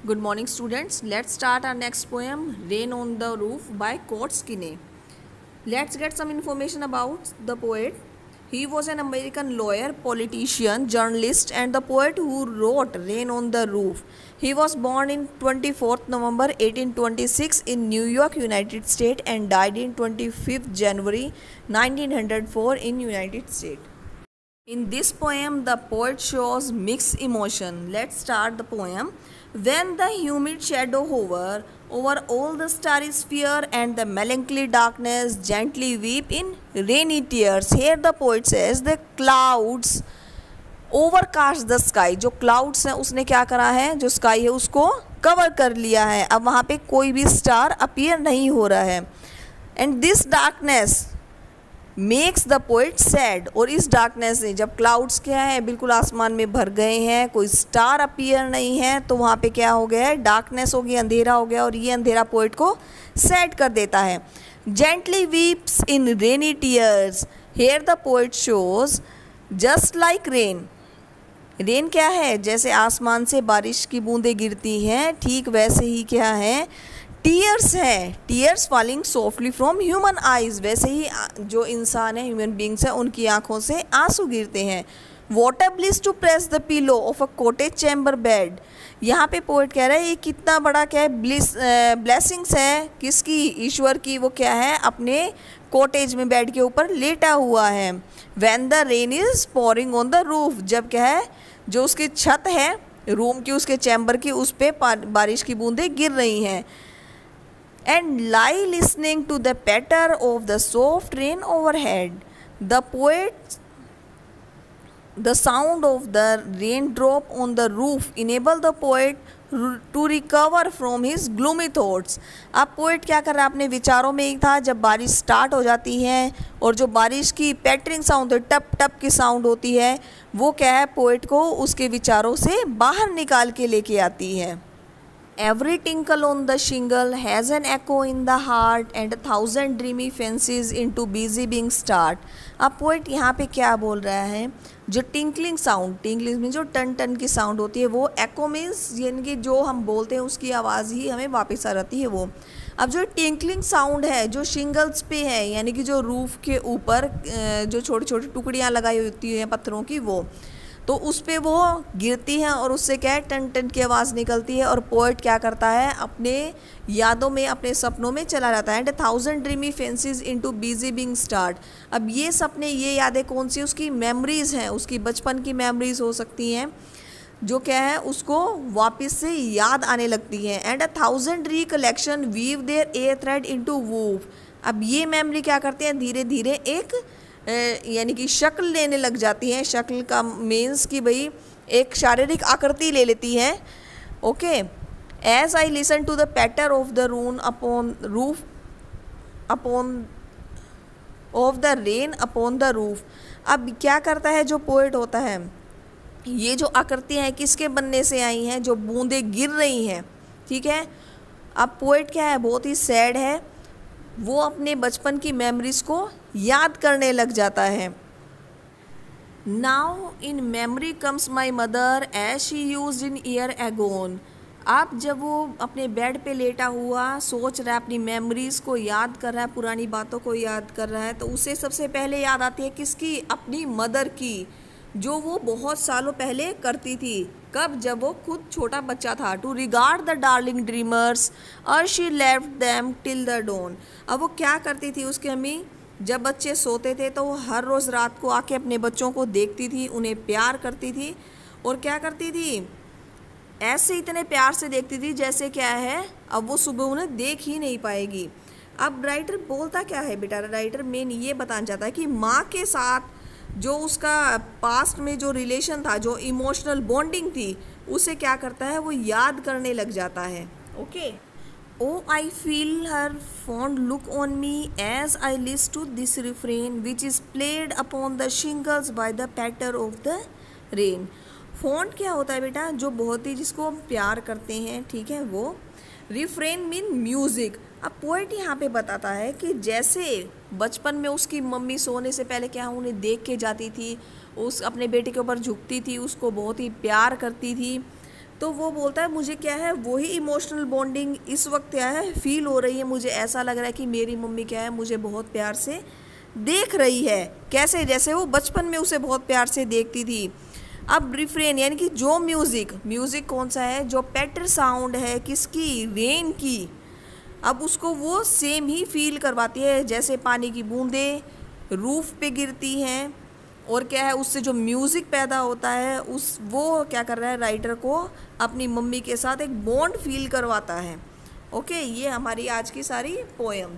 Good morning, students. Let's start our next poem, Rain on the Roof by Kurt Skinney. Let's get some information about the poet. He was an American lawyer, politician, journalist, and the poet who wrote Rain on the Roof. He was born in 24th November 1826 in New York, United States, and died in 25th January 1904 in United States. In this poem, the poet shows mixed emotion. Let's start the poem. When the humid shadow hover over all the starry sphere and the melancholy darkness gently weep in rainy tears. Here the poet says the clouds overcast the sky. जो clouds हैं उसने क्या करा है, जो sky है उसको cover कर लिया है. अब वहाँ पे कोई भी star appear नहीं हो रहा है. And this darkness makes the poet sad. और इस डार्कनेस से जब क्लाउड्स क्या है बिल्कुल आसमान में भर गए हैं, कोई स्टार अपीयर नहीं है, तो वहाँ पे क्या हो गया है, डार्कनेस हो गई, अंधेरा हो गया, और ये अंधेरा पोइट को सैड कर देता है. Gently weeps in rainy tears. Here the poet shows just like rain. Rain क्या है, जैसे आसमान से बारिश की बूंदें गिरती हैं, ठीक वैसे ही क्या है, टीयर्स है. Tears falling softly from human eyes. वैसे ही जो इंसान है, ह्यूमन बींग्स है, उनकी आंखों से आंसू गिरते हैं. What a bliss to press the pillow of a cottage chamber bed. यहाँ पे पोएट कह रहा है ये कितना बड़ा क्या है, ब्लेसिंग्स है किसकी, ईश्वर की. वो क्या है, अपने कॉटेज में बेड के ऊपर लेटा हुआ है. When the rain is pouring on the roof. जब क्या है, जो उसकी छत है रूम की, उसके चैम्बर की, उस पर बारिश की बूंदें गिर रही हैं. And lie listening to the patter of the soft rain overhead. The sound of the raindrop on the roof enable the poet to recover from his gloomy thoughts. अब पोएट क्या कर रहा है, अपने विचारों में ही था. जब बारिश स्टार्ट हो जाती है और जो बारिश की पैटरिंग साउंड है, टप टप की साउंड होती है, वो क्या है, पोएट को उसके विचारों से बाहर निकाल के लेके आती है. Every tinkle on the shingle has an echo in the heart and 1,000 dreamy fancies into busy being start. अब पोइट यहाँ पे क्या बोल रहा है, जो टिंकलिंग साउंड, टिंकलिंग में जो टन टन की साउंड होती है, वो एको मीन्स यानी कि जो हम बोलते हैं उसकी आवाज़ ही हमें वापस आ जाती है वो. अब जो टिंकलिंग साउंड है जो शिंगल्स पे है, यानी कि जो रूफ के ऊपर जो छोटी छोटी टुकड़ियाँ लगाई होती हैं पत्थरों की, वो तो उस पर वो गिरती हैं और उससे क्या है, टन टन की आवाज़ निकलती है. और पोएट क्या करता है, अपने यादों में, अपने सपनों में चला जाता है. And 1,000 dreamy fancies into busy being start. अब ये सपने, ये यादें कौन सी, उसकी मेमोरीज़ हैं, उसकी बचपन की मेमोरीज़ हो सकती हैं, जो क्या है उसको वापस से याद आने लगती हैं. And 1,000 recollection weave there a thread into woof. अब ये मेमोरी क्या करते हैं, धीरे धीरे एक यानी कि शक्ल लेने लग जाती हैं. शक्ल का मीन्स कि भाई एक शारीरिक आकृति ले लेती है. Okay. As I listen to the patter of the rain upon roof upon of the rain upon the roof. अब क्या करता है जो पोएट होता है, ये जो आकृतियाँ हैं किसके बनने से आई हैं, जो बूंदें गिर रही हैं, ठीक है. अब पोएट क्या है, बहुत ही सैड है, वो अपने बचपन की मेमोरीज को याद करने लग जाता है. Now in memory comes my mother as she use in year agone. अब जब वो अपने बेड पे लेटा हुआ सोच रहा है, अपनी मेमोरीज़ को याद कर रहा है, पुरानी बातों को याद कर रहा है, तो उसे सबसे पहले याद आती है किसकी, अपनी मदर की, जो वो बहुत सालों पहले करती थी. कब, जब वो खुद छोटा बच्चा था. To regard the darling dreamers और she left them till the dawn. अब वो क्या करती थी, उसकी अम्मी जब बच्चे सोते थे तो वो हर रोज़ रात को आके अपने बच्चों को देखती थी, उन्हें प्यार करती थी. और क्या करती थी, ऐसे इतने प्यार से देखती थी जैसे क्या है, अब वो सुबह उन्हें देख ही नहीं पाएगी. अब राइटर बोलता क्या है बेटा, राइटर मेन ये बताना चाहता है कि माँ के साथ जो उसका पास्ट में जो रिलेशन था, जो इमोशनल बॉन्डिंग थी, उसे क्या करता है, वो याद करने लग जाता है. Okay. O I feel her fond look on me as I list to this refrain which is played upon the shingles by the patter of the rain. Fond क्या होता है बेटा, जो बहुत ही जिसको हम प्यार करते हैं, ठीक है, वो. Refrain mean music. अब पोएट यहाँ पे बताता है कि जैसे बचपन में उसकी मम्मी सोने से पहले क्या उन्हें देख के जाती थी, उस अपने बेटे के ऊपर झुकती थी, उसको बहुत ही प्यार करती थी, तो वो बोलता है मुझे क्या है, वही इमोशनल बॉन्डिंग इस वक्त क्या है फील हो रही है, मुझे ऐसा लग रहा है कि मेरी मम्मी क्या है मुझे बहुत प्यार से देख रही है, कैसे जैसे वो बचपन में उसे बहुत प्यार से देखती थी। अब रिफ्रेन यानी कि जो म्यूज़िक कौन सा है, जो पैटर साउंड है किसकी, रेन की, अब उसको वो सेम ही फील करवाती है जैसे पानी की बूंदें रूफ पे गिरती हैं, और क्या है उससे जो म्यूज़िक पैदा होता है उस वो क्या कर रहा है राइटर को अपनी मम्मी के साथ एक बॉन्ड फील करवाता है। ओके, ये हमारी आज की सारी पोएम।